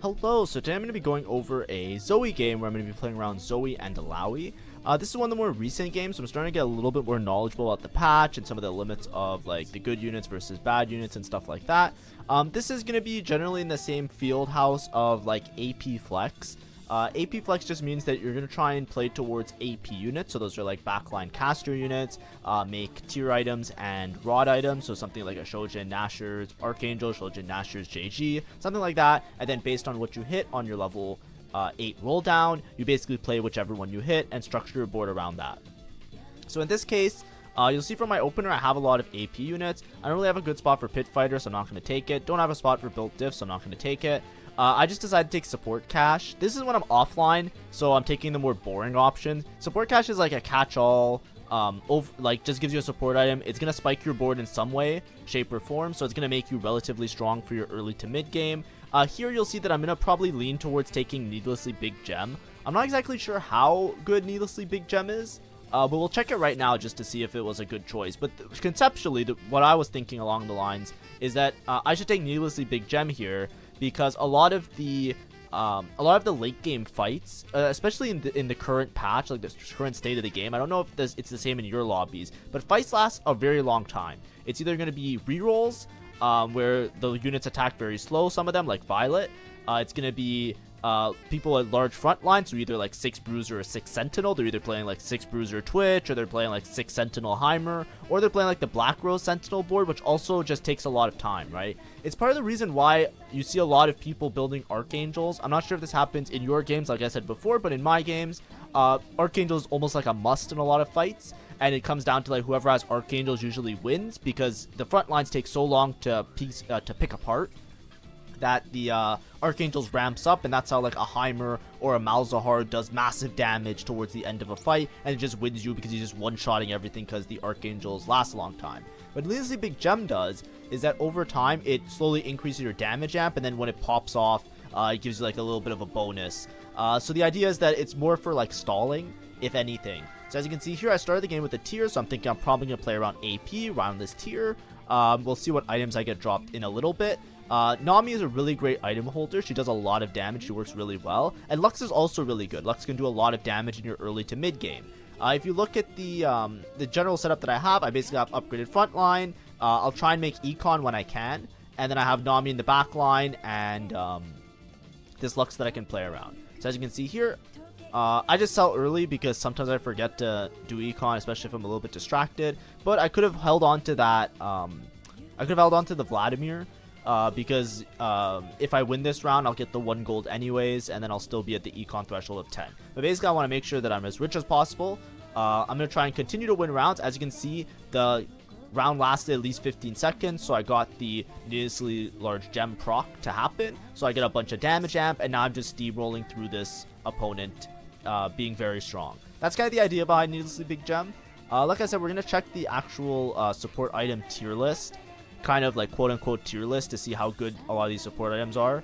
Hello, so today I'm going to be going over a ZOE game where I'm going to be playing around ZOE and Alawi. This is one of the more recent games, so I'm starting to get a little bit more knowledgeable about the patch and some of the limits of like the good units versus bad units and stuff like that. This is going to be generally in the same field house of like AP Flex. AP Flex just means that you're going to try and play towards AP units, so those are like backline caster units, make tier items and rod items, so something like a Shojin, Nashor's, Archangel, Shojin, Nashor's, JG, something like that, and then based on what you hit on your level 8 roll down, you basically play whichever one you hit and structure your board around that. So in this case, you'll see from my opener I have a lot of AP units. I don't really have a good spot for Pit Fighter, so I'm not going to take it. Don't have a spot for Built Diff, so I'm not going to take it. I just decided to take Support Cache. This is when I'm offline, so I'm taking the more boring option. Support Cache is like a catch-all, like just gives you a support item. It's going to spike your board in some way, shape, or form, so it's going to make you relatively strong for your early to mid game. Here you'll see that I'm going to probably lean towards taking Needlessly Big Gem. I'm not exactly sure how good Needlessly Big Gem is, but we'll check it right now just to see if it was a good choice. But conceptually, what I was thinking along the lines is that I should take Needlessly Big Gem here, because a lot of the late game fights, especially in the current patch, like the current state of the game, I don't know if it's the same in your lobbies, but fights last a very long time. It's either going to be rerolls, where the units attack very slow, some of them like Violet. It's going to be people at large front lines, so either like 6 Bruiser or 6 Sentinel. They're either playing like 6 Bruiser Twitch, or they're playing like 6 Sentinel Heimer, or they're playing like the Black Rose Sentinel board, which also just takes a lot of time, right? It's part of the reason why you see a lot of people building Archangels. I'm not sure if this happens in your games, like I said before, but in my games, Archangel is almost like a must in a lot of fights, and it comes down to like whoever has Archangels usually wins, because the front lines take so long to pick apart that the Archangels ramps up, and that's how like a Heimer or a Malzahar does massive damage towards the end of a fight, and it just wins you because he's just one-shotting everything because the Archangels last a long time. What Needlessly Big Gem does is that over time it slowly increases your damage amp, and then when it pops off, it gives you like a little bit of a bonus. So the idea is that it's more for like stalling, if anything. So as you can see here, I started the game with a tier, so I'm thinking I'm probably going to play around AP, around this tier. We'll see what items I get dropped in a little bit. Nami is a really great item holder. She does a lot of damage. She works really well. And Lux is also really good. Lux can do a lot of damage in your early to mid game. If you look at the general setup that I have, I basically have upgraded front line. I'll try and make Econ when I can. And then I have Nami in the back line and this Lux that I can play around. So as you can see here, I just sell early because sometimes I forget to do Econ, especially if I'm a little bit distracted. But I could have held on to that. I could have held on to the Vladimir. Because if I win this round, I'll get the 1 gold anyways, and then I'll still be at the econ threshold of 10. But basically, I want to make sure that I'm as rich as possible. I'm going to try and continue to win rounds. As you can see, the round lasted at least 15 seconds, so I got the needlessly large gem proc to happen. So I get a bunch of damage amp, and now I'm just steamrolling through this opponent, being very strong. That's kind of the idea behind Needlessly Big Gem. Like I said, we're going to check the actual support item tier list. Kind of like quote-unquote tier list to see how good a lot of these support items are.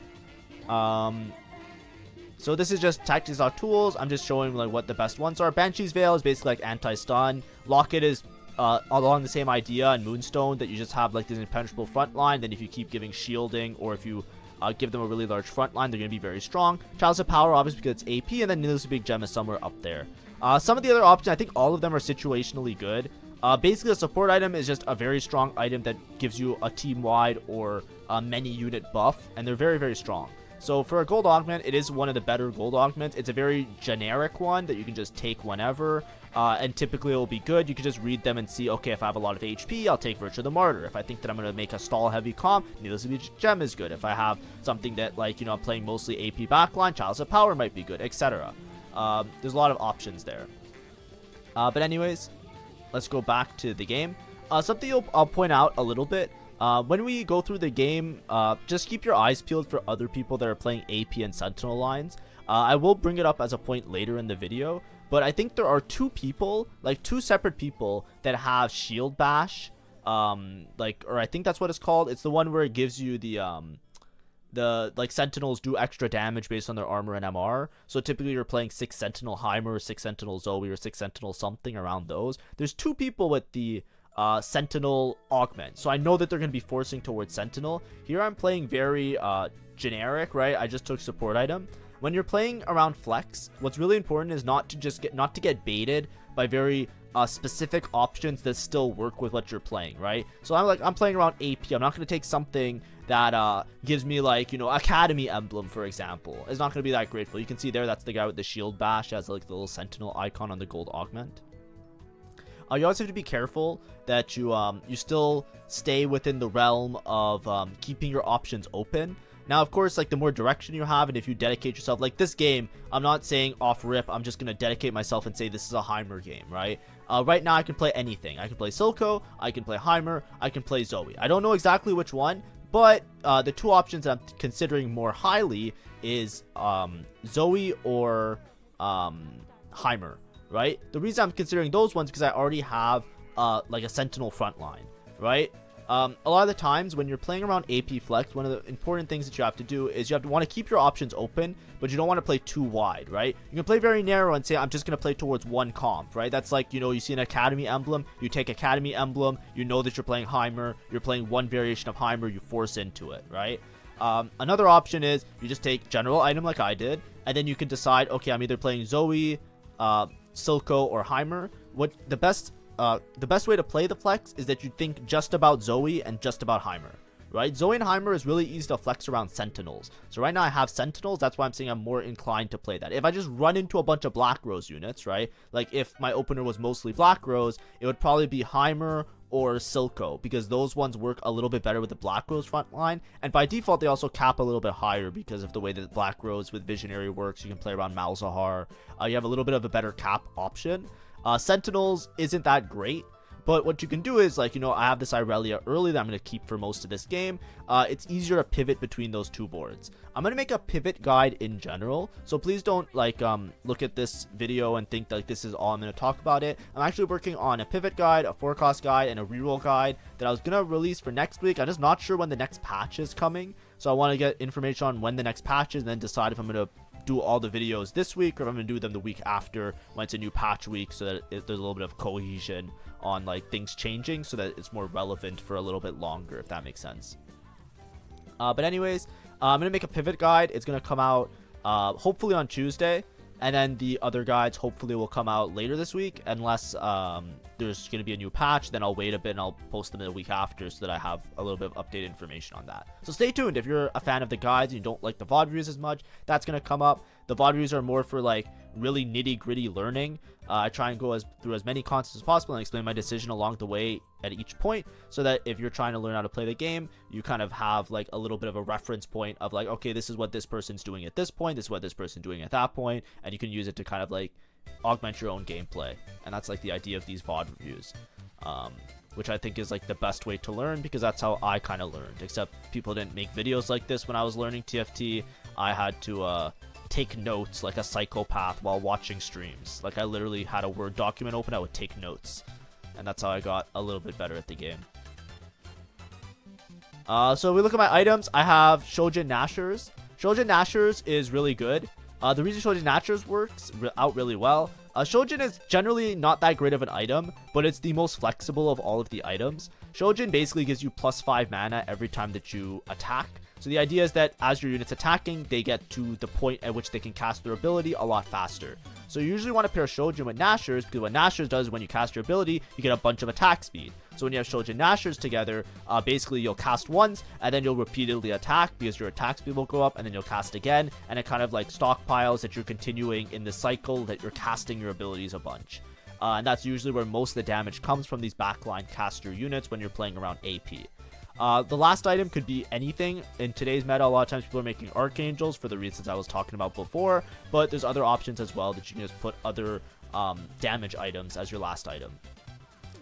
So this is just tactics.tools. I'm just showing like what the best ones are. Banshee's Veil is basically like anti-stun. Locket is along the same idea, and Moonstone, that you just have like this impenetrable front line. Then if you keep giving shielding, or if you give them a really large front line, they're going to be very strong. Chalice of Power, obviously, because it's AP, and then Needlessly Big Gem is somewhere up there. Some of the other options, I think all of them are situationally good. Basically, a support item is just a very strong item that gives you a team-wide or a many-unit buff, and they're very, very strong. So for a gold augment, it is one of the better gold augments. It's a very generic one that you can just take whenever, and typically it will be good. You can just read them and see, okay, if I have a lot of HP, I'll take Virtue of the Martyr. If I think that I'm going to make a stall-heavy comp, Needlessly Big Gem is good. If I have something that, like, you know, I'm playing mostly AP backline, Chalice of Power might be good, etc. There's a lot of options there. But anyways, let's go back to the game. Something I'll point out a little bit. When we go through the game, just keep your eyes peeled for other people that are playing AP and Sentinel lines. I will bring it up as a point later in the video, but I think there are two separate people that have Shield Bash. Or I think that's what it's called. It's the one where it gives you the like Sentinels do extra damage based on their armor and MR. So typically you're playing 6 Sentinel Heimer, 6 Sentinel ZOE, or 6 Sentinel something around those. There's two people with the Sentinel augment. So I know that they're going to be forcing towards Sentinel. Here I'm playing very generic, right? I just took support item. When you're playing around flex, what's really important is not to get baited by very specific options that still work with what you're playing, right? So I'm playing around AP. I'm not going to take something that gives me, like, you know, Academy emblem, for example. It's not going to be that grateful. You can see there, that's the guy with the shield bash. He has like the little Sentinel icon on the gold augment. You always have to be careful that you still stay within the realm of keeping your options open. Now, of course, like, the more direction you have, and if you dedicate yourself, like this game, I'm not saying off rip, I'm just going to dedicate myself and say this is a Heimer game, right? Right now, I can play anything. I can play Silco, I can play Heimer, I can play ZOE. I don't know exactly which one, but the two options that I'm considering more highly is ZOE or Heimer, right? The reason I'm considering those ones because I already have like a Sentinel frontline, right? A lot of the times when you're playing around AP flex, one of the important things that you have to do is you have to want to keep your options open, but you don't want to play too wide, right? You can play very narrow and say, I'm just going to play towards one comp, right? That's like, you know, you see an Academy emblem, you take Academy emblem, you know that you're playing Heimer, you're playing one variation of Heimer, you force into it, right? Another option is you just take general item like I did, and then you can decide, okay, I'm either playing ZOE, Silco, or Heimer. The best way to play the flex is that you think just about ZOE and just about Heimer, right? ZOE and Heimer is really easy to flex around Sentinels. So right now I have Sentinels. That's why I'm saying I'm more inclined to play that. If I just run into a bunch of Black Rose units, right? Like if my opener was mostly Black Rose, it would probably be Heimer or Silco, because those ones work a little bit better with the Black Rose front line. And by default, they also cap a little bit higher because of the way that Black Rose with Visionary works. You can play around Malzahar. You have a little bit of a better cap option. Sentinels isn't that great, but what you can do is, like, you know, I have this Irelia early that I'm going to keep for most of this game. It's easier to pivot between those two boards. I'm going to make a pivot guide in general, so please don't, like, look at this video and think like this is all I'm going to talk about it. I'm actually working on a pivot guide, a forecast guide, and a reroll guide that I was going to release for next week. I'm just not sure when the next patch is coming, so I want to get information on when the next patch is and then decide if I'm going to do all the videos this week or if I'm going to do them the week after when it's a new patch week, so that there's a little bit of cohesion on, like, things changing, so that it's more relevant for a little bit longer, if that makes sense. But anyways, I'm going to make a pivot guide. It's going to come out hopefully on Tuesday, and then the other guides hopefully will come out later this week, unless there's going to be a new patch. Then I'll wait a bit and I'll post them in the week after so that I have a little bit of updated information on that. So stay tuned. If you're a fan of the guides and you don't like the VOD reviews as much, that's going to come up. The VOD reviews are more for, like, really nitty-gritty learning. I try and go through as many concepts as possible and explain my decision along the way at each point, so that if you're trying to learn how to play the game, you kind of have, like, a little bit of a reference point of, like, okay, this is what this person's doing at this point, this is what this person's doing at that point, and you can use it to kind of, like, augment your own gameplay. And that's, like, the idea of these VOD reviews, which I think is, like, the best way to learn, because that's how I kind of learned, except people didn't make videos like this when I was learning TFT. I had to take notes like a psychopath while watching streams. Like, I literally had a Word document open, I would take notes, and that's how I got a little bit better at the game. So we look at my items. I have Shojin Nashers. Shojin Nashers is really good. The reason Shojin Nashers works out really well, Shojin is generally not that great of an item, but it's the most flexible of all of the items. Shojin basically gives you +5 mana every time that you attack. So the idea is that as your unit's attacking, they get to the point at which they can cast their ability a lot faster. So you usually want to pair Shojin with Nashers, because what Nashers does is when you cast your ability, you get a bunch of attack speed. So when you have Shojin Nashers together, basically you'll cast once, and then you'll repeatedly attack, because your attack speed will go up, and then you'll cast again, and it kind of, like, stockpiles that you're continuing in the cycle that you're casting your abilities a bunch. And that's usually where most of the damage comes from, these backline caster units when you're playing around AP. The last item could be anything. In today's meta, a lot of times people are making Archangels for the reasons I was talking about before, but there's other options as well that you can just put other damage items as your last item.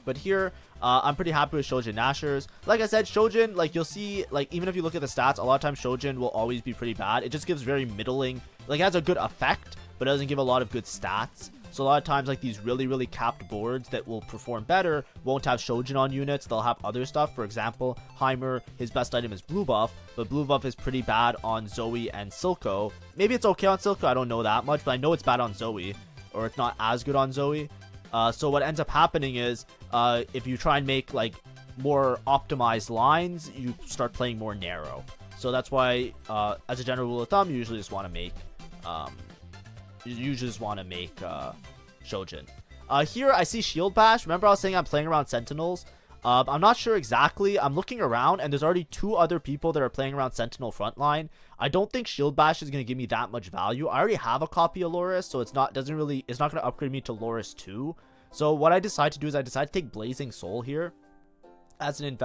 But here, I'm pretty happy with Shojin Nashers. Like I said, Shojin, like, you'll see, like, even if you look at the stats, a lot of times Shojin will always be pretty bad. It just gives very middling, like, it has a good effect, but it doesn't give a lot of good stats. So a lot of times, like, these really capped boards that will perform better won't have Shojin on units. They'll have other stuff. For example, Heimer, his best item is blue buff, but blue buff is pretty bad on ZOE and Silco. Maybe it's okay on Silco, I don't know that much, but I know it's bad on ZOE, or it's not as good on ZOE. So what ends up happening is if you try and make like more optimized lines, you start playing more narrow. So that's why, as a general rule of thumb, you usually just want to make Shojin. Here I see Shield Bash. Remember I was saying I'm playing around Sentinels? I'm not sure exactly. I'm looking around and there's already 2 other people that are playing around Sentinel Frontline. I don't think Shield Bash is going to give me that much value. I already have a copy of Loris, so it's not going to upgrade me to Loris 2. So what I decide to do is I decide to take Blazing Soul here as an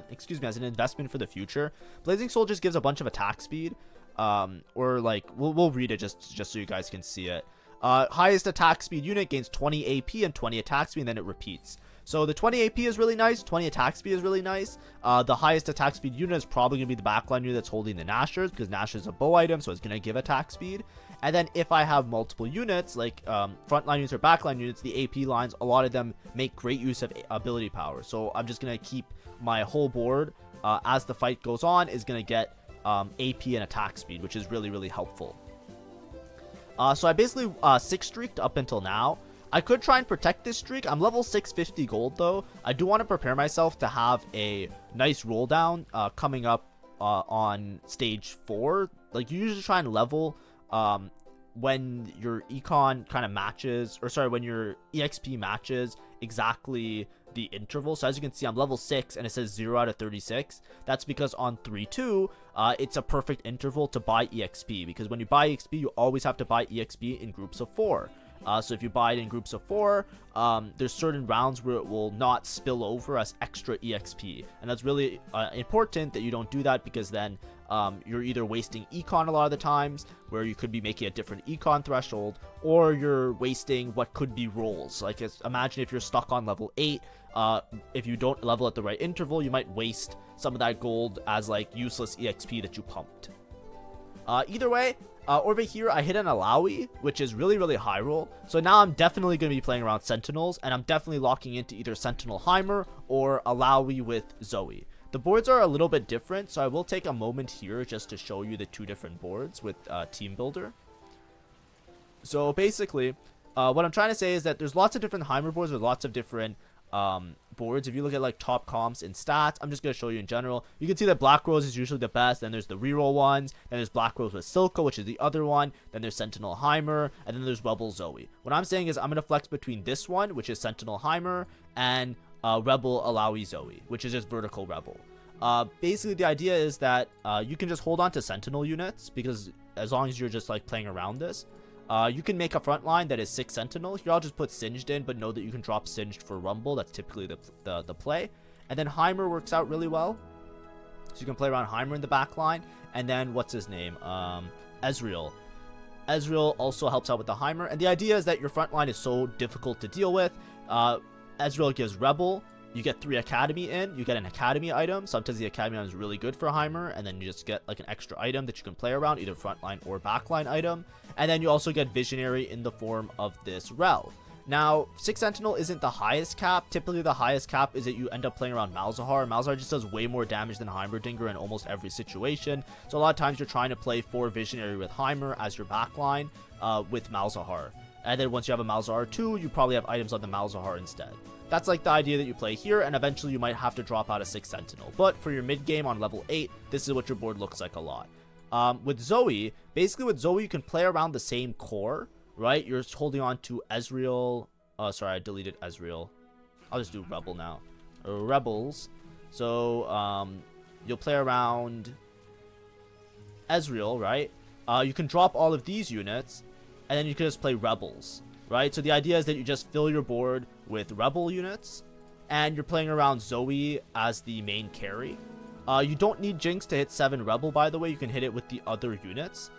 excuse me, as an investment for the future. Blazing Soul just gives a bunch of attack speed. Or like we'll read it just so you guys can see it. Highest attack speed unit gains 20 AP and 20 attack speed, and then it repeats. So the 20 AP is really nice, 20 attack speed is really nice. The highest attack speed unit is probably going to be the backline unit that's holding the Nashers, because Nasher is a bow item, so it's going to give attack speed. And then if I have multiple units, like frontline units or backline units, the AP lines, a lot of them make great use of ability power. So I'm just going to keep my whole board, as the fight goes on, is going to get AP and attack speed, which is really, really helpful. So I basically 6-streaked up until now. I could try and protect this streak. I'm level 650 gold though. I do want to prepare myself to have a nice roll down coming up on stage 4. Like you usually try and level when your econ kind of matches, or sorry, when your EXP matches exactly the interval. So as you can see, I'm level 6 and it says 0 out of 36. That's because on 3-2 it's a perfect interval to buy EXP, because when you buy EXP you always have to buy EXP in groups of 4. So if you buy it in groups of 4, there's certain rounds where it will not spill over as extra EXP, and that's really important that you don't do that, because then you're either wasting econ a lot of the times, where you could be making a different econ threshold, or you're wasting what could be rolls. Like imagine if you're stuck on level 8, if you don't level at the right interval, you might waste some of that gold as like useless EXP that you pumped. Either way, over here I hit an Alawi, which is really, really high roll. So now I'm definitely going to be playing around Sentinels, and I'm definitely locking into either Sentinel Heimer or Alawi with ZOE. The boards are a little bit different, so I will take a moment here just to show you the 2 different boards with Team Builder. So basically, what I'm trying to say is that there's lots of different Heimer boards with lots of different boards. If you look at like top comps and stats, I'm just going to show you in general. You can see that Black Rose is usually the best, then there's the reroll ones, then there's Black Rose with Silco, which is the other one, then there's Sentinel Heimer, and then there's Rebel ZOE. What I'm saying is I'm going to flex between this one, which is Sentinel Heimer, and Rebel Alawi ZOE, which is just vertical Rebel. Basically the idea is that you can just hold on to Sentinel units, because as long as you're just like playing around this, you can make a front line that is 6 Sentinel. Here I'll just put Singed in, but know that you can drop Singed for Rumble. That's typically the play. And then Heimer works out really well, so you can play around Heimer in the back line. And then what's his name, Ezreal. Ezreal also helps out with the Heimer, and the idea is that your front line is so difficult to deal with. Ezreal gives Rebel. You get 3 Academy in. You get an Academy item. Sometimes the Academy item is really good for Heimer, and then you just get like an extra item that you can play around, either frontline or backline item. And then you also get Visionary in the form of this Rel. Now, 6 Sentinel isn't the highest cap. Typically, the highest cap is that you end up playing around Malzahar. Malzahar just does way more damage than Heimerdinger in almost every situation. So a lot of times you're trying to play 4 Visionary with Heimer as your backline with Malzahar. And then once you have a Malzahar 2, you probably have items on the Malzahar instead. That's like the idea that you play here, and eventually you might have to drop out a 6 Sentinel. But for your mid game on level 8, this is what your board looks like a lot. With ZOE, basically with ZOE you can play around the same core, right? You're holding on to Ezreal. Sorry, I deleted Ezreal. I'll just do Rebel now. Rebels. So you'll play around Ezreal, right? You can drop all of these units, and then you can just play Rebels, right? So the idea is that you just fill your board with Rebel units, and you're playing around ZOE as the main carry. You don't need Jinx to hit 7 Rebel, by the way. You can hit it with the other units.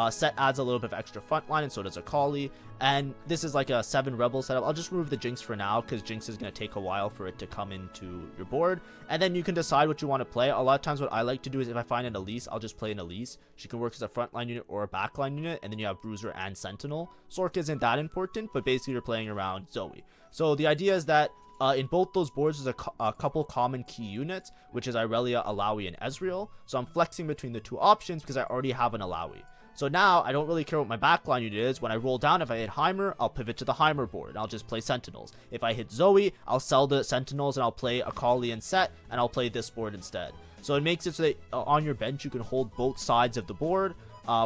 Set adds a little bit of extra frontline, and so does Akali. And this is like a 7 Rebel setup. I'll just remove the Jinx for now, because Jinx is going to take a while for it to come into your board. And then you can decide what you want to play. A lot of times what I like to do is if I find an Elise, I'll just play an Elise. She can work as a frontline unit or a backline unit, and then you have Bruiser and Sentinel. Sork isn't that important, but basically you're playing around ZOE. So the idea is that in both those boards, there's a couple common key units, which is Irelia, Alawi, and Ezreal. So I'm flexing between the 2 options because I already have an Alawi. So now I don't really care what my backline unit is. When I roll down, if I hit Heimer, I'll pivot to the Heimer board and I'll just play Sentinels. If I hit Zoe, I'll sell the Sentinels and I'll play Akali and Set, and I'll play this board instead. So it makes it so that on your bench you can hold both sides of the board.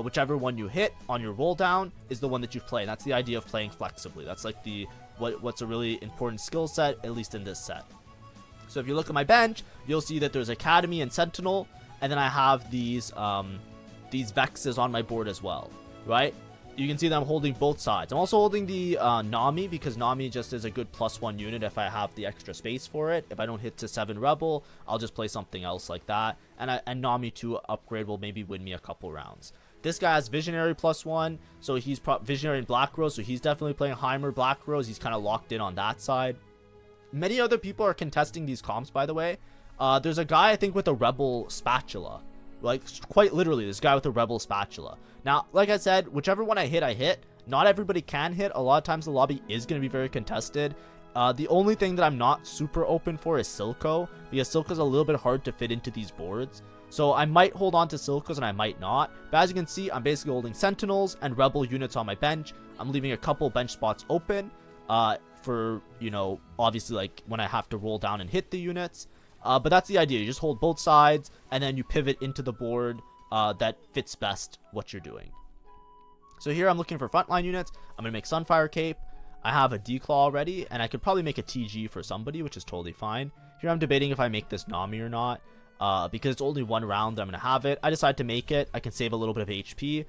Whichever one you hit on your roll down is the one that you play. And that's the idea of playing flexibly. That's like what's a really important skill set, at least in this set. So if you look at my bench, you'll see that there's Academy and Sentinel, and then I have these Vexes on my board as well, right? You can see that I'm holding both sides. I'm also holding the Nami, because Nami just is a good +1 unit if I have the extra space for it. If I don't hit to 7 Rebel, I'll just play something else like that. And Nami 2 upgrade will maybe win me a couple rounds. This guy has Visionary +1, so he's Visionary and Black Rose, so he's definitely playing Heimer Black Rose. He's kind of locked in on that side. Many other people are contesting these comps, by the way. There's a guy, I think, with a Rebel Spatula. Like, quite literally, this guy with a Rebel Spatula. Now, like I said, whichever one I hit. Not everybody can hit. A lot of times the lobby is going to be very contested. The only thing that I'm not super open for is Silco, because Silco's a little bit hard to fit into these boards. So I might hold on to Silcos and I might not. But as you can see, I'm basically holding Sentinels and Rebel units on my bench. I'm leaving a couple bench spots open for, you know, obviously like when I have to roll down and hit the units. But that's the idea. You just hold both sides and then you pivot into the board that fits best what you're doing. So here I'm looking for frontline units. I'm going to make Sunfire Cape. I have a Declaw already, and I could probably make a TG for somebody, which is totally fine. Here I'm debating if I make this Nami or not. Because it's only one round that I'm going to have it. I decided to make it. I can save a little bit of HP.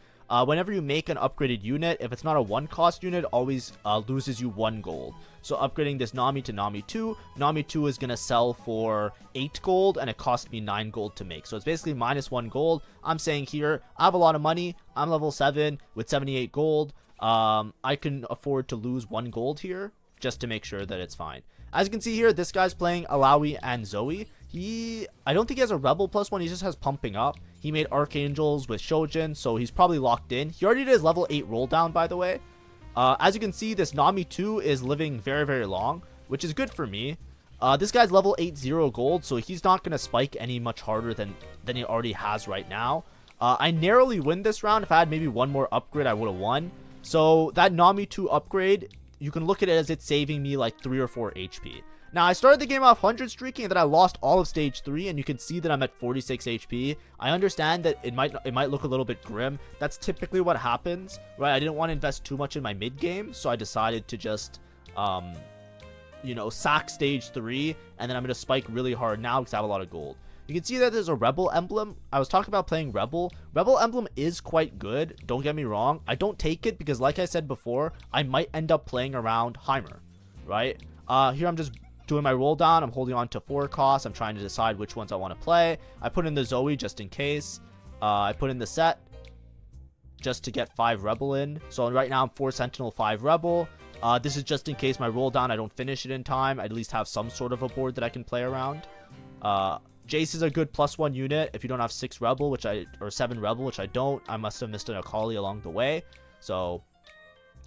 Whenever you make an upgraded unit, if it's not a 1-cost unit, it always loses you 1 gold. So upgrading this Nami to Nami 2. Nami 2 is going to sell for 8 gold, and it cost me 9 gold to make. So it's basically minus 1 gold. I'm saying here, I have a lot of money. I'm level 7 with 78 gold. I can afford to lose 1 gold here just to make sure that it's fine. As you can see here, this guy's playing Alawi and Zoe. I don't think he has a Rebel +1, he just has Pumping Up. He made Archangels with Shojin, so he's probably locked in. He already did his level 8 roll down, by the way. As you can see, this Nami 2 is living very, very long, which is good for me. This guy's level 8 0 gold, so he's not going to spike any much harder than he already has right now. I narrowly win this round. If I had maybe one more upgrade, I would have won. So that Nami 2 upgrade, you can look at it as it's saving me like 3 or 4 HP. Now, I started the game off 100 streaking, and then I lost all of stage 3, and you can see that I'm at 46 HP. I understand that it might look a little bit grim. That's typically what happens, right? I didn't want to invest too much in my mid game, so I decided to just, you know, sack stage 3, and then I'm going to spike really hard now because I have a lot of gold. You can see that there's a Rebel emblem. I was talking about playing Rebel. Rebel emblem is quite good. Don't get me wrong. I don't take it because, like I said before, I might end up playing around Heimer, right? Here I'm just doing my roll down. I'm holding on to 4 costs. I'm trying to decide which ones I want to play. I put in the Zoe just in case. I put in the Set just to get 5 Rebel in. So right now I'm 4 Sentinel, 5 Rebel. This is just in case my roll down, I don't finish it in time. I at least have some sort of a board that I can play around. Jace is a good +1 unit if you don't have 6 Rebel, or 7 Rebel, which I don't. I must have missed an Akali along the way. So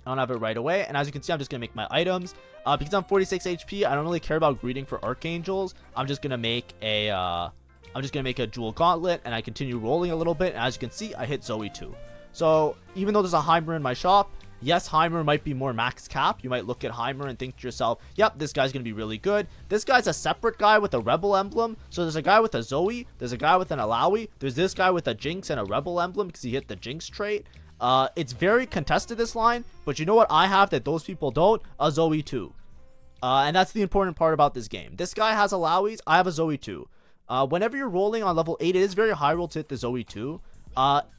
I don't have it right away. And as you can see, I'm just going to make my items. Because I'm 46 HP, I don't really care about greeting for Archangels. I'm just going to make a Jewel Gauntlet, and I continue rolling a little bit. And as you can see, I hit Zoe 2. So even though there's a Heimer in my shop, yes, Heimer might be more max cap. You might look at Heimer and think to yourself, yep, this guy's going to be really good. This guy's a separate guy with a Rebel emblem. So there's a guy with a Zoe. There's a guy with an Alawi. There's this guy with a Jinx and a Rebel emblem because he hit the Jinx trait. It's very contested, this line. But you know what I have that those people don't? A Zoe 2. And that's the important part about this game. This guy has Alawis. I have a Zoe 2. Whenever you're rolling on level 8, it is very high roll to hit the Zoe 2.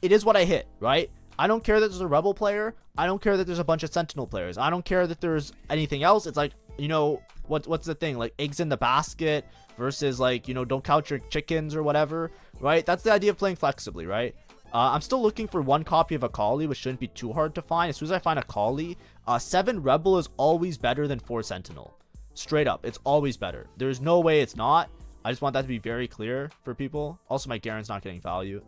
It is what I hit, right? I don't care that there's a Rebel player. I don't care that there's a bunch of Sentinel players. I don't care that there's anything else. It's like, you know, what's the thing? Like eggs in the basket versus like, you know, don't count your chickens or whatever, right? That's the idea of playing flexibly, right? I'm still looking for 1 copy of Akali, which shouldn't be too hard to find. As soon as I find Akali, 7 Rebel is always better than 4 Sentinel. Straight up, it's always better. There's no way it's not. I just want that to be very clear for people. Also, my Garen's not getting value.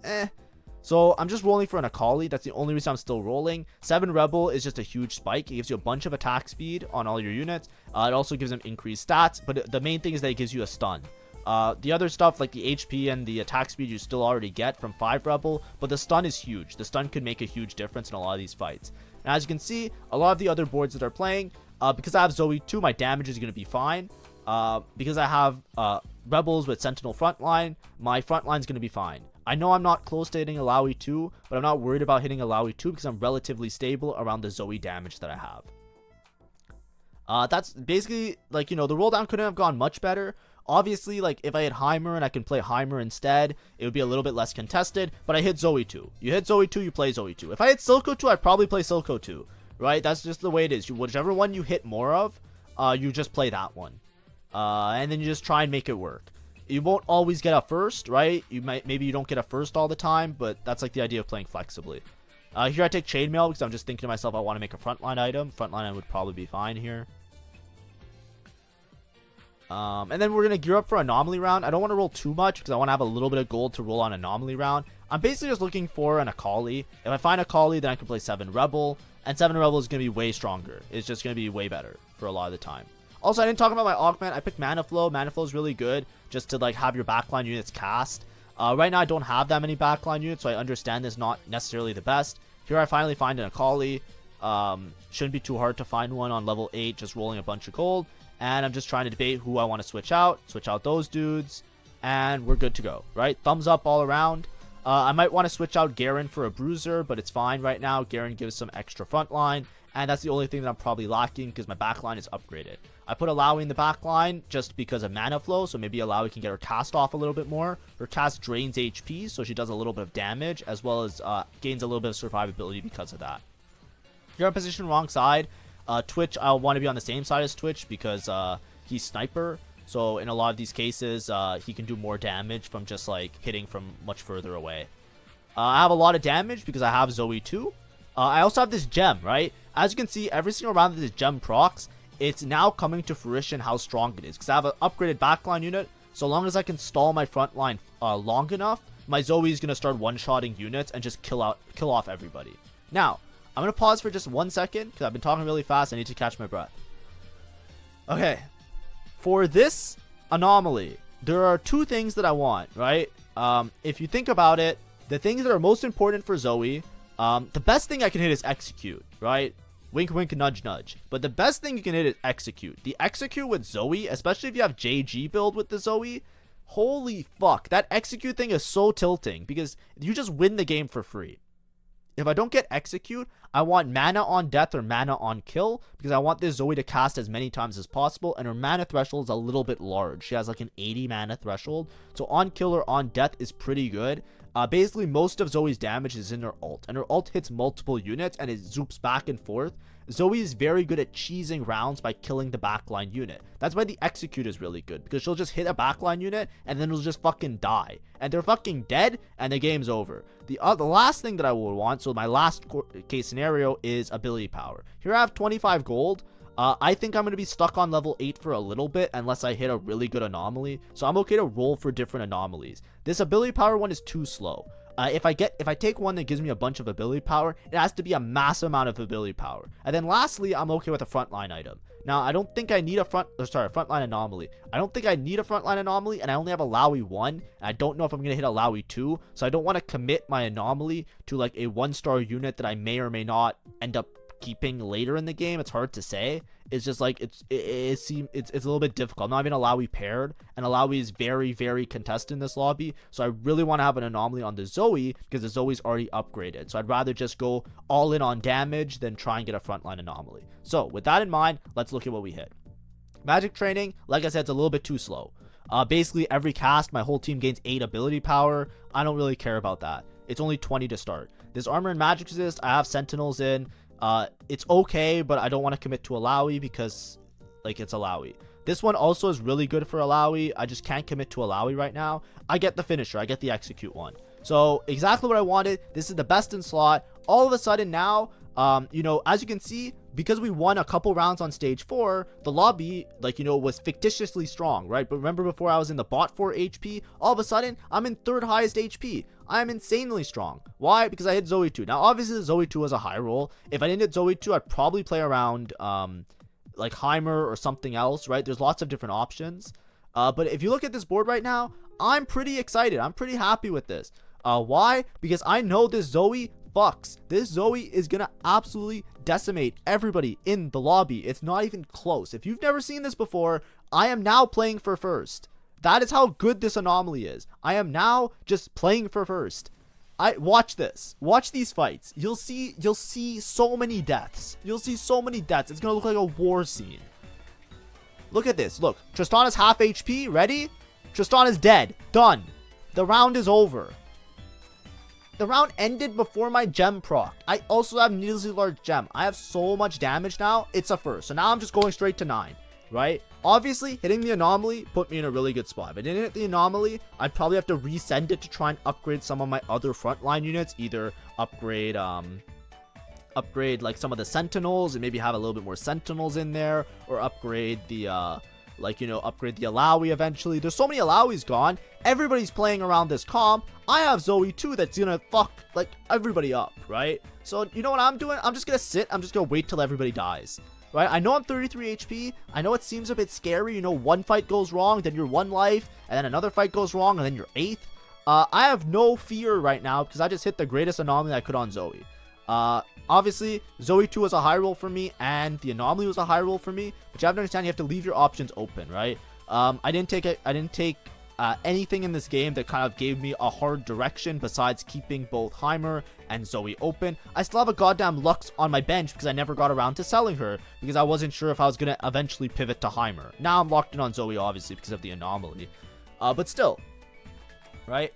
So I'm just rolling for an Akali. That's the only reason I'm still rolling. 7 Rebel is just a huge spike. It gives you a bunch of attack speed on all your units. It also gives them increased stats. But the main thing is that it gives you a stun. The other stuff like the HP and the attack speed you still already get from 5 Rebel, but the stun is huge. The stun could make a huge difference in a lot of these fights. And as you can see, a lot of the other boards that are playing, because I have ZOE 2, my damage is going to be fine. Because I have Rebels with Sentinel frontline, my frontline is going to be fine. I know I'm not close to hitting Alawi 2, but I'm not worried about hitting Alawi 2 because I'm relatively stable around the ZOE damage that I have. That's basically, like, you know, the roll down couldn't have gone much better. Obviously, like, if I hit Heimer and I can play Heimer instead, it would be a little bit less contested, but I hit ZOE 2. You hit ZOE 2, you play ZOE 2. If I hit Silco 2, I'd probably play Silco 2, right? That's just the way it is. Whichever one you hit more of, you just play that one. And then you just try and make it work. You won't always get a first, right? Maybe you don't get a first all the time, but that's like the idea of playing flexibly. Here I take Chainmail because I'm just thinking to myself I want to make a frontline item. Frontline would probably be fine here. And then we're going to gear up for Anomaly round. I don't want to roll too much because I want to have a little bit of gold to roll on Anomaly round. I'm basically just looking for an Akali. If I find Akali, then I can play 7 Rebel. And 7 Rebel is going to be way stronger. It's just going to be way better for a lot of the time. Also, I didn't talk about my augment. I picked Mana Flow. Mana Flow is really good just to like have your backline units cast. Right now, I don't have that many backline units, so I understand this is not necessarily the best. Here, I finally find an Akali. Shouldn't be too hard to find one on level 8, just rolling a bunch of gold. And I'm just trying to debate who I want to switch out those dudes, and we're good to go, right? Thumbs up all around. I might want to switch out Garen for a Bruiser, but it's fine right now. Garen gives some extra frontline, and that's the only thing that I'm probably lacking because my backline is upgraded. I put Alawi in the backline just because of Mana Flow, so maybe Alawi can get her cast off a little bit more. Her cast drains HP, so she does a little bit of damage, as well as gains a little bit of survivability because of that. Here I'm positioned wrong side. Twitch, I want to be on the same side as Twitch because he's Sniper. So in a lot of these cases, he can do more damage from just like hitting from much further away. I have a lot of damage because I have ZOE 2. I also have this gem, right? As you can see, every single round that this gem procs, it's now coming to fruition how strong it is. Because I have an upgraded backline unit. So long as I can stall my front line long enough, my ZOE is going to start one-shotting units and just kill off everybody. Now, I'm going to pause for just 1 second because I've been talking really fast. I need to catch my breath. Okay. For this Anomaly, there are 2 things that I want, right? If you think about it, the things that are most important for ZOE, the best thing I can hit is Execute, right? Wink, wink, nudge, nudge. But the best thing you can hit is Execute. The Execute with ZOE, especially if you have JG build with the ZOE, holy fuck. That Execute thing is so tilting because you just win the game for free. If I don't get Execute, I want Mana on Death or Mana on Kill because I want this ZOE to cast as many times as possible, and her Mana threshold is a little bit large. She has like an 80 Mana threshold, so on Kill or on Death is pretty good. Basically, most of ZOE's damage is in her ult, and her ult hits multiple units and it zoops back and forth. ZOE is very good at cheesing rounds by killing the backline unit. That's why the Execute is really good, because she'll just hit a backline unit and then it'll just fucking die. And they're fucking dead and the game's over. The last thing that I would want, so my last case scenario, is ability power. Here I have 25 gold. I think I'm going to be stuck on level 8 for a little bit unless I hit a really good anomaly. So I'm okay to roll for different anomalies. This ability power one is too slow. If I take one that gives me a bunch of ability power, it has to be a massive amount of ability power. And then lastly, I'm okay with a frontline item. Now, I don't think I need a frontline anomaly. I don't think I need a frontline anomaly, and I only have a Alawi 1. And I don't know if I'm going to hit a Alawi 2, so I don't want to commit my anomaly to like a 1-star unit that I may or may not end up keeping later in the game. It's hard to say. It's just like it's a little bit difficult. I'm not even Alawi paired, and Alawi is very, very contested in this lobby, so I really want to have an anomaly on the ZOE because the ZOE's already upgraded. So I'd rather just go all in on damage than try and get a frontline anomaly. So with that in mind, let's look at what we hit. Magic training, like I said, it's a little bit too slow. Basically every cast my whole team gains 8 ability power. I don't really care about that. It's only 20 to start. This armor and magic resist, I have sentinels in. It's okay, but I don't want to commit to Alawi because like it's Alawi. This one also is really good for Alawi. I just can't commit to Alawi right now. I get the finisher. I get the execute one. So exactly what I wanted. This is the best in slot. All of a sudden now, you know, as you can see, because we won a couple rounds on stage 4, the lobby, like, you know, was fictitiously strong, right? But remember before I was in the bot 4 HP, all of a sudden I'm in 3rd highest HP. I am insanely strong. Why? Because I hit ZOE 2. Now, obviously, ZOE 2 was a high roll. If I didn't hit ZOE 2, I'd probably play around, like Heimer or something else, right? There's lots of different options. But if you look at this board right now, I'm pretty excited. I'm pretty happy with this. Why? Because I know this ZOE fucks. This ZOE is gonna absolutely decimate everybody in the lobby. It's not even close. If you've never seen this before, I am now playing for first. That is how good this Anomaly is. I am now just playing for first. Watch this. Watch these fights. You'll see so many deaths. You'll see so many deaths. It's gonna look like a war scene. Look at this. Look, Tristana's half HP. Ready? Tristan is dead. Done. The round is over. The round ended before my gem proc. I also have needlessly large gem. I have so much damage now. It's a first. So now I'm just going straight to 9. Right? Obviously, hitting the Anomaly put me in a really good spot. If I didn't hit the Anomaly, I'd probably have to resend it to try and upgrade some of my other frontline units. Either upgrade like some of the Sentinels and maybe have a little bit more Sentinels in there, or upgrade the upgrade the Alawi eventually. There's so many Alawis gone. Everybody's playing around this comp. I have ZOE too that's gonna fuck like everybody up, right? So you know what I'm doing? I'm just gonna sit. I'm just gonna wait till everybody dies. Right? I know I'm 33 HP. I know it seems a bit scary. You know, one fight goes wrong, then you're 1 life, and then another fight goes wrong, and then you're 8th. I have no fear right now because I just hit the greatest Anomaly I could on ZOE. Obviously, ZOE 2 was a high roll for me, and the Anomaly was a high roll for me. But you have to understand, you have to leave your options open, right? I didn't take anything in this game that kind of gave me a hard direction besides keeping both Heimer and ZOE open. I still have a goddamn Lux on my bench because I never got around to selling her because I wasn't sure if I was going to eventually pivot to Heimer. Now I'm locked in on ZOE, obviously, because of the Anomaly. But still, right?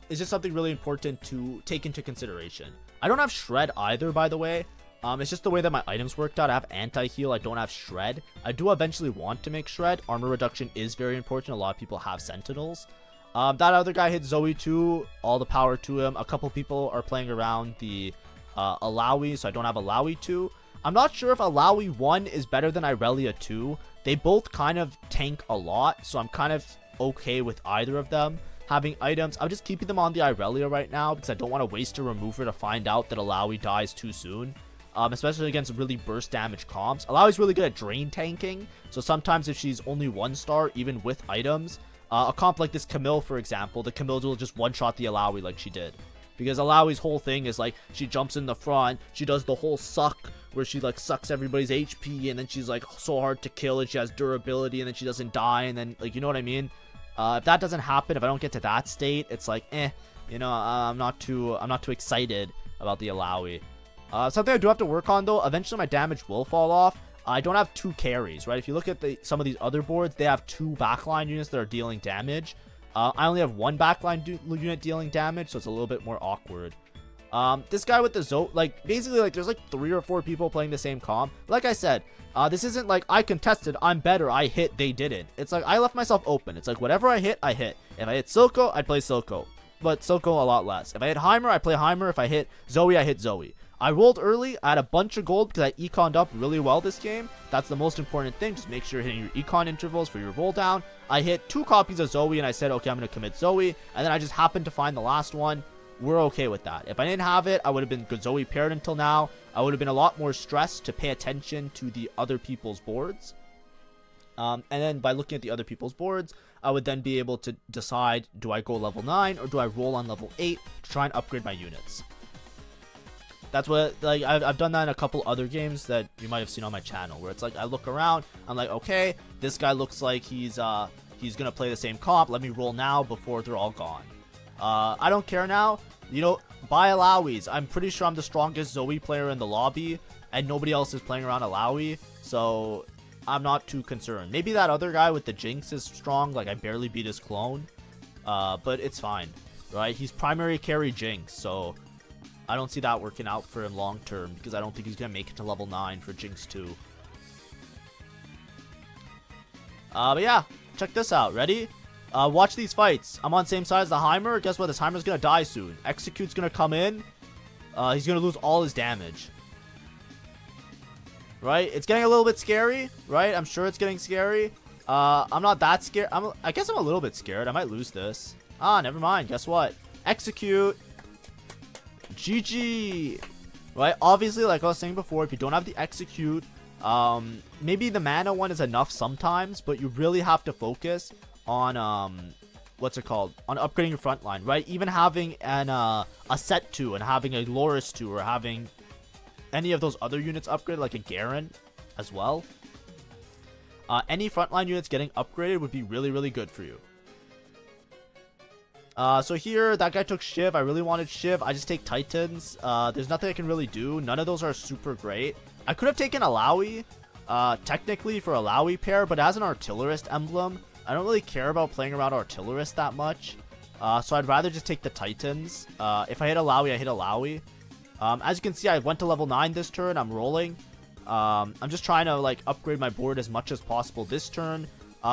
It's just something really important to take into consideration. I don't have Shred either, by the way. It's just the way that my items worked out. I have anti-heal. I don't have Shred. I do eventually want to make Shred. Armor reduction is very important. A lot of people have Sentinels. That other guy hit ZOE 2. All the power to him. A couple people are playing around the Alawi, so I don't have Alawi 2. I'm not sure if Alawi 1 is better than Irelia 2. They both kind of tank a lot, so I'm kind of okay with either of them having items. I'm just keeping them on the Irelia right now because I don't want to waste a remover to find out that Alawi dies too soon. Especially against really burst damage comps. Alawi's really good at drain tanking, so sometimes if she's only 1 star, even with items, a comp like this Camille, for example, the Camille will just one-shot the Alawi like she did. Because Alawi's whole thing is like, she jumps in the front, she does the whole suck, where she like sucks everybody's HP, and then she's like so hard to kill, and she has durability, and then she doesn't die, and then like, you know what I mean? If that doesn't happen, if I don't get to that state, it's like, you know, I'm not too excited about the Alawi. Something I do have to work on, though, eventually my damage will fall off. I don't have 2 carries, right? If you look at some of these other boards, they have 2 backline units that are dealing damage. I only have 1 backline unit dealing damage, so it's a little bit more awkward. This guy with the ZOE, like, basically, like, there's like 3 or 4 people playing the same comp. Like I said, this isn't like I contested, I'm better, I hit, they didn't. It's like I left myself open. It's like whatever I hit, I hit. If I hit Silco, I'd play Silco. But Silco a lot less. If I hit Heimer, I play Heimer. If I hit ZOE, I hit ZOE. I rolled early. I had a bunch of gold because I econed up really well this game. That's the most important thing. Just make sure you're hitting your econ intervals for your roll down. I hit 2 copies of ZOE and I said, okay, I'm going to commit ZOE. And then I just happened to find the last one. We're okay with that. If I didn't have it, I would have been good ZOE paired until now. I would have been a lot more stressed to pay attention to the other people's boards. And then by looking at the other people's boards, I would then be able to decide, do I go level 9 or do I roll on level 8 to try and upgrade my units? That's what, like, I've done that in a couple other games that you might have seen on my channel, where it's like, I look around, I'm like, okay, this guy looks like he's gonna play the same comp, let me roll now before they're all gone. I don't care now, you know, buy Alawis. I'm pretty sure I'm the strongest ZOE player in the lobby, and nobody else is playing around Alawi, so I'm not too concerned. Maybe that other guy with the Jinx is strong, like I barely beat his clone, but it's fine, right? He's primary carry Jinx, so I don't see that working out for him long term because I don't think he's going to make it to level 9 for Jinx 2. But yeah, check this out. Ready? Watch these fights. I'm on same side as the Heimer. Guess what? This Heimer's going to die soon. Execute's going to come in. He's going to lose all his damage. Right? It's getting a little bit scary, right? I'm sure it's getting scary. I'm not that scared. I guess I'm a little bit scared. I might lose this. Never mind. Guess what? Execute. GG. Right? Obviously, like I was saying before, if you don't have the execute, Maybe the mana one is enough sometimes, but you really have to focus on what's it called, on upgrading your front line, right? Even having a set 2 and having a Loris 2 or having any of those other units upgraded, like a Garen as well. Any frontline units getting upgraded would be really, really good for you. So here, that guy took Shiv. I really wanted Shiv. I just take Titans. There's nothing I can really do. None of those are super great. I could have taken Alawi, technically for Alawi pair, but as an Artillerist emblem, I don't really care about playing around Artillerist that much. So I'd rather just take the Titans. If I hit Alawi, I hit Alawi. As you can see, I went to level 9 this turn. I'm rolling. I'm just trying to like upgrade my board as much as possible this turn,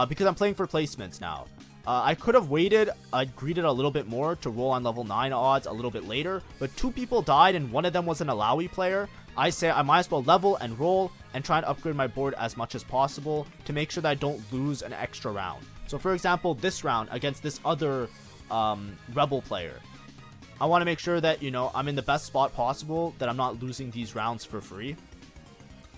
because I'm playing for placements now. I could have waited, I'd greeded a little bit more to roll on level 9 odds a little bit later, but 2 people died and one of them was an Alawi player. I say I might as well level and roll and try and upgrade my board as much as possible to make sure that I don't lose an extra round. So for example, this round against this other Rebel player, I want to make sure that, you know, I'm in the best spot possible, that I'm not losing these rounds for free.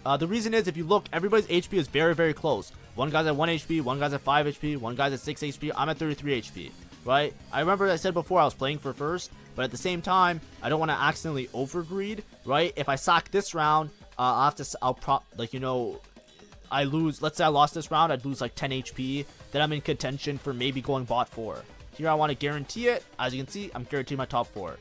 The reason is, if you look, everybody's HP is very, very close. One guy's at 1 HP, one guy's at 5 HP, one guy's at 6 HP, I'm at 33 HP, right? I remember I said before I was playing for first, but at the same time, I don't want to accidentally overgreed, right? If I sack this round, I lose, let's say I lost this round, I'd lose like 10 HP, then I'm in contention for maybe going bot 4. Here I want to guarantee it. As you can see, I'm guaranteeing my top 4.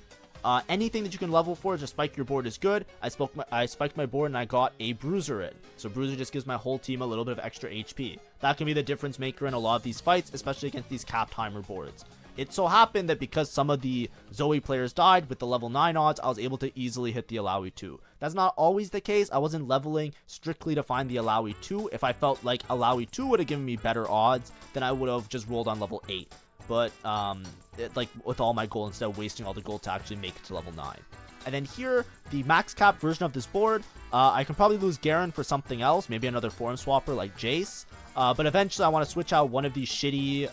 Anything that you can level for to spike your board is good. I spiked my board and I got a Bruiser in. So Bruiser just gives my whole team a little bit of extra HP. That can be the difference maker in a lot of these fights, especially against these cap timer boards. It so happened that because some of the ZOE players died with the level 9 odds, I was able to easily hit the Alawi 2. That's not always the case. I wasn't leveling strictly to find the Alawi 2. If I felt like Alawi 2 would have given me better odds, then I would have just rolled on level 8. But like with all my gold, instead of wasting all the gold to actually make it to level 9. And then here, the max cap version of this board, I can probably lose Garen for something else, maybe another form swapper like Jace. But eventually I want to switch out one of these shitty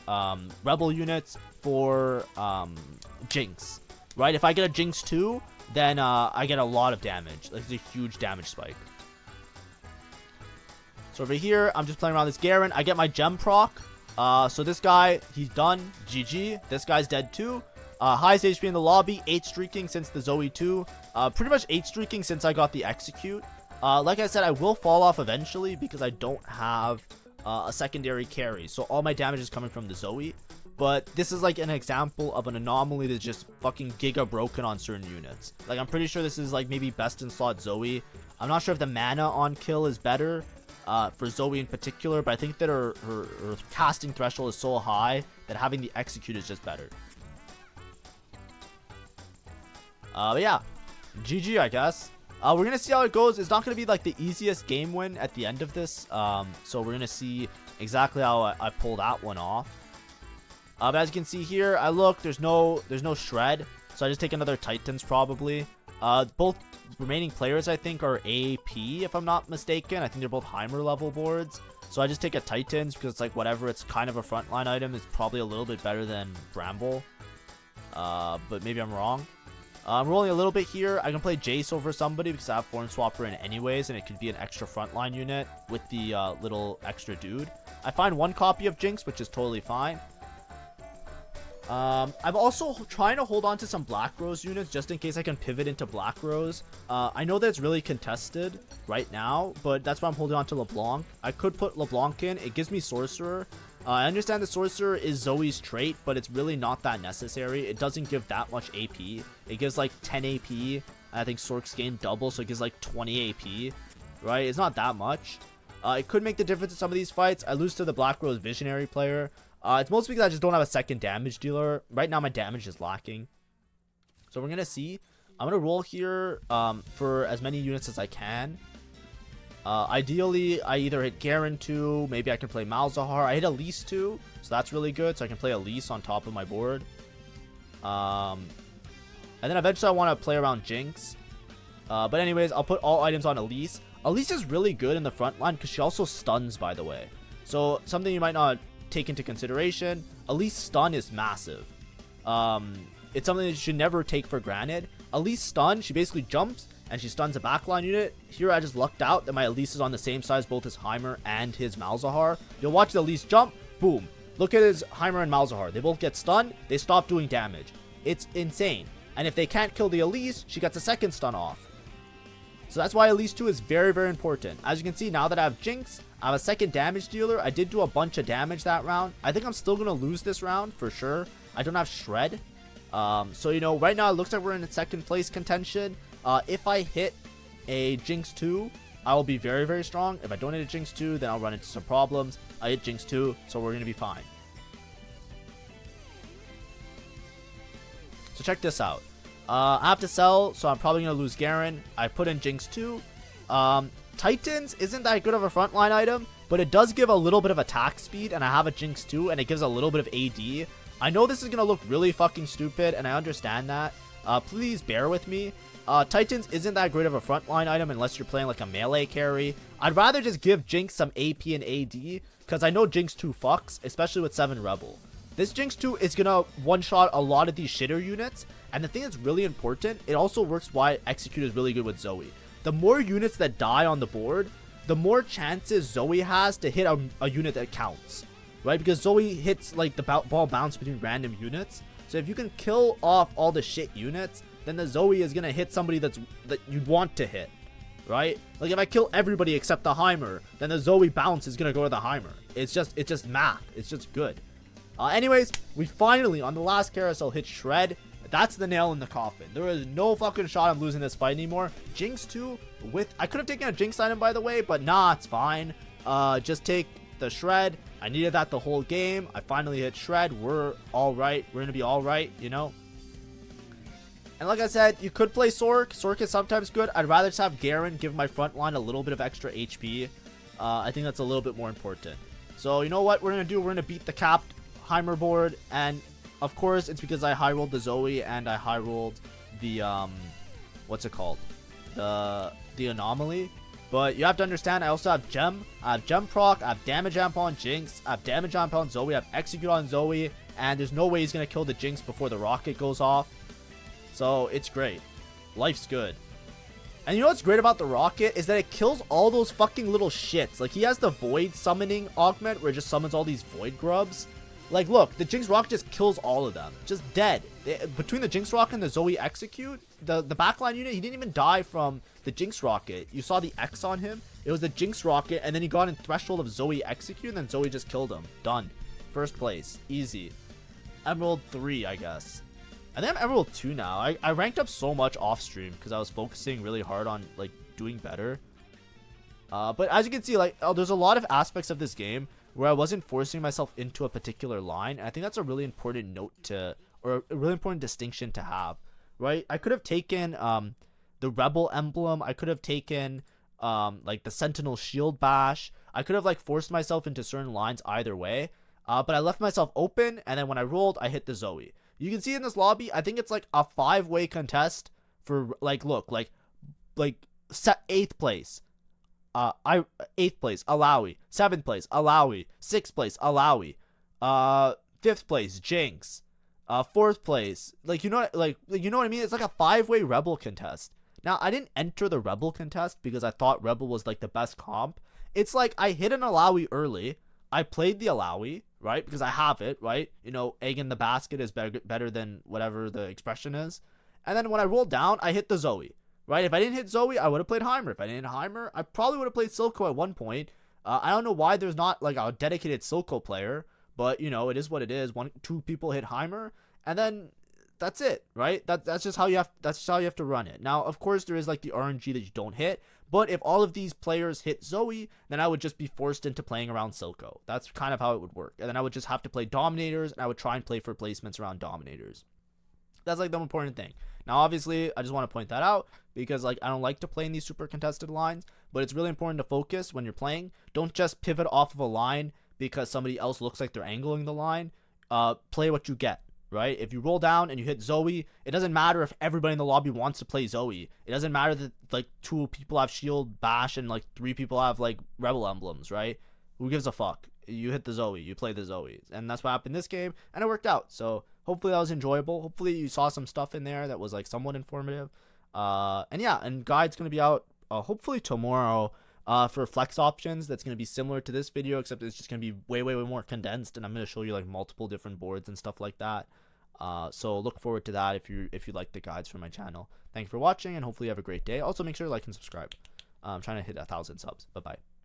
Rebel units for Jinx, right? If I get a Jinx 2, then I get a lot of damage. Like, it's a huge damage spike. So over here, I'm just playing around this Garen. I get my gem proc. So this guy, he's done. GG. This guy's dead too. Highest HP in the lobby, 8 streaking since the ZOE 2. Pretty much 8 streaking since I got the execute. Like I said, I will fall off eventually because I don't have a secondary carry. So all my damage is coming from the ZOE. But this is like an example of an anomaly that's just fucking giga broken on certain units. Like, I'm pretty sure this is like maybe best in slot ZOE. I'm not sure if the mana on kill is better. For ZOE in particular, but I think that her casting threshold is so high that having the execute is just better. But yeah, GG, I guess. We're gonna see how it goes. It's not gonna be like the easiest game win at the end of this, so we're gonna see exactly how I pull that one off. But as you can see here, I look, there's no shred, so I just take another Titans probably. Both remaining players, I think, are AP, if I'm not mistaken. I think they're both Heimer level boards. So I just take a Titans because it's like whatever, it's kind of a frontline item. It's probably a little bit better than Bramble. But maybe I'm wrong. I'm rolling a little bit here. I can play Jace over somebody because I have Form Swapper in anyways, and it could be an extra frontline unit with the little extra dude. I find one copy of Jinx, which is totally fine. I'm also trying to hold on to some Black Rose units just in case I can pivot into Black Rose. I know that it's really contested right now, but that's why I'm holding on to LeBlanc. I could put LeBlanc in. It gives me Sorcerer. I understand the Sorcerer is Zoe's trait, but it's really not that necessary. It doesn't give that much AP. It gives like 10 AP. I think Sork's gain double, so it gives like 20 AP, right? It's not that much. It could make the difference in some of these fights. I lose to the Black Rose Visionary player. It's mostly because I just don't have a second damage dealer. Right now, my damage is lacking. So we're going to see. I'm going to roll here for as many units as I can. Ideally, I either hit Garen 2. Maybe I can play Malzahar. I hit Elise 2. So that's really good. So I can play Elise on top of my board. And then eventually I want to play around Jinx. But anyways, I'll put all items on Elise. Elise is really good in the front line because she also stuns, by the way. So something you might not take into consideration, Elise stun is massive. It's something that you should never take for granted. Elise stun, she basically jumps and she stuns a backline unit. Here I just lucked out that my Elise is on the same size both his Heimer and his Malzahar. You'll watch the Elise jump, boom. Look at his Heimer and Malzahar. They both get stunned, they stop doing damage. It's insane. And if they can't kill the Elise, she gets a second stun off. So that's why Elise 2 is very, very important. As you can see, now that I have Jinx, I have a second damage dealer. I did do a bunch of damage that round. I think I'm still going to lose this round for sure. I don't have Shred. So, you know, right now it looks like we're in a second place contention. If I hit a Jinx 2, I will be very, very strong. If I don't hit a Jinx 2, then I'll run into some problems. I hit Jinx 2, so we're going to be fine. So check this out. I have to sell, so I'm probably going to lose Garen. I put in Jinx 2. Titans isn't that good of a frontline item, but it does give a little bit of attack speed, and I have a Jinx 2, and it gives a little bit of AD. I know this is going to look really fucking stupid, and I understand that. Please bear with me. Titans isn't that great of a frontline item unless you're playing like a melee carry. I'd rather just give Jinx some AP and AD, because I know Jinx 2 fucks, especially with 7 Rebel. This Jinx 2 is going to one-shot a lot of these shitter units, and the thing that's really important, it also works why Execute is really good with ZOE. The more units that die on the board, the more chances ZOE has to hit a unit that counts, right? Because ZOE hits like the ball bounce between random units. So if you can kill off all the shit units, then the ZOE is going to hit somebody that you want to hit, right? Like if I kill everybody except the Heimer, then the ZOE bounce is going to go to the Heimer. It's just math. It's just good. Anyways, we finally, on the last carousel, hit Shred. That's the nail in the coffin. There is no fucking shot I'm losing this fight anymore. Jinx 2 with... I could have taken a Jinx item, by the way, but nah, it's fine. Just take the Shred. I needed that the whole game. I finally hit Shred. We're alright. We're going to be alright, you know? And like I said, you could play Sork. Sork is sometimes good. I'd rather just have Garen give my front line a little bit of extra HP. I think that's a little bit more important. So, you know what we're going to do? We're going to beat the capped Heimer board, and of course it's because I high rolled the ZOE and I high rolled the what's it called, the Anomaly. But you have to understand, I also have Gem. I have Gem proc, I have damage amp on Jinx, I have damage amp on ZOE, I have execute on ZOE, and there's no way he's gonna kill the Jinx before the rocket goes off. So it's great. Life's good. And you know what's great about the rocket is that it kills all those fucking little shits. Like he has the void summoning augment where it just summons all these void grubs. Like, look, the Jinx Rocket just kills all of them. Just dead. Between the Jinx Rocket and the ZOE Execute, the backline unit, he didn't even die from the Jinx Rocket. You saw the X on him. It was the Jinx Rocket, and then he got in threshold of ZOE Execute, and then ZOE just killed him. Done. First place. Easy. Emerald 3, I guess. I think I'm Emerald 2 now. I ranked up so much off stream because I was focusing really hard on, like, doing better. But as you can see, like, there's a lot of aspects of this game where I wasn't forcing myself into a particular line. And I think that's a really important note to, or a really important distinction to have, right? I could have taken the Rebel emblem. I could have taken like the Sentinel Shield Bash. I could have like forced myself into certain lines either way. But I left myself open, and then when I rolled, I hit the ZOE. You can see in this lobby, I think it's like a 5-way contest for like, look, like 8th place. 8th place, Alawi. 7th place, Alawi. 6th place, Alawi. 5th place, Jinx. 4th place, like you know what I mean? It's like a 5-way Rebel contest. Now I didn't enter the Rebel contest because I thought Rebel was like the best comp. It's like I hit an Alawi early. I played the Alawi, right? Because I have it, right? You know, egg in the basket is better than whatever the expression is. And then when I rolled down, I hit the ZOE. Right, if I didn't hit ZOE, I would have played Heimer. If I didn't hit Heimer, I probably would have played Silco at one point. I don't know why there's not like a dedicated Silco player, but you know, it is what it is. 2 people hit Heimer, and then that's it, right? That's just how you have to run it. Now, of course, there is like the RNG that you don't hit, but if all of these players hit ZOE, then I would just be forced into playing around Silco. That's kind of how it would work, and then I would just have to play Dominators, and I would try and play for placements around Dominators. That's like the important thing. Now, obviously, I just want to point that out because like I don't like to play in these super contested lines, but it's really important to focus when you're playing. Don't just pivot off of a line because somebody else looks like they're angling the line. Play what you get, right? If you roll down and you hit ZOE, it doesn't matter if everybody in the lobby wants to play ZOE. It doesn't matter that like 2 people have Shield Bash and like 3 people have like Rebel emblems, right? Who gives a fuck? You hit the ZOE, you play the ZOE, and that's what happened this game, and it worked out. So hopefully that was enjoyable. Hopefully you saw some stuff in there that was like somewhat informative. And yeah, and guide's gonna be out hopefully tomorrow. For flex options, that's gonna be similar to this video, except it's just gonna be way more condensed, and I'm gonna show you like multiple different boards and stuff like that. So look forward to that if you like the guides from my channel. Thank you for watching, and hopefully you have a great day. Also, make sure to like and subscribe. I'm trying to hit 1,000 subs. Bye bye.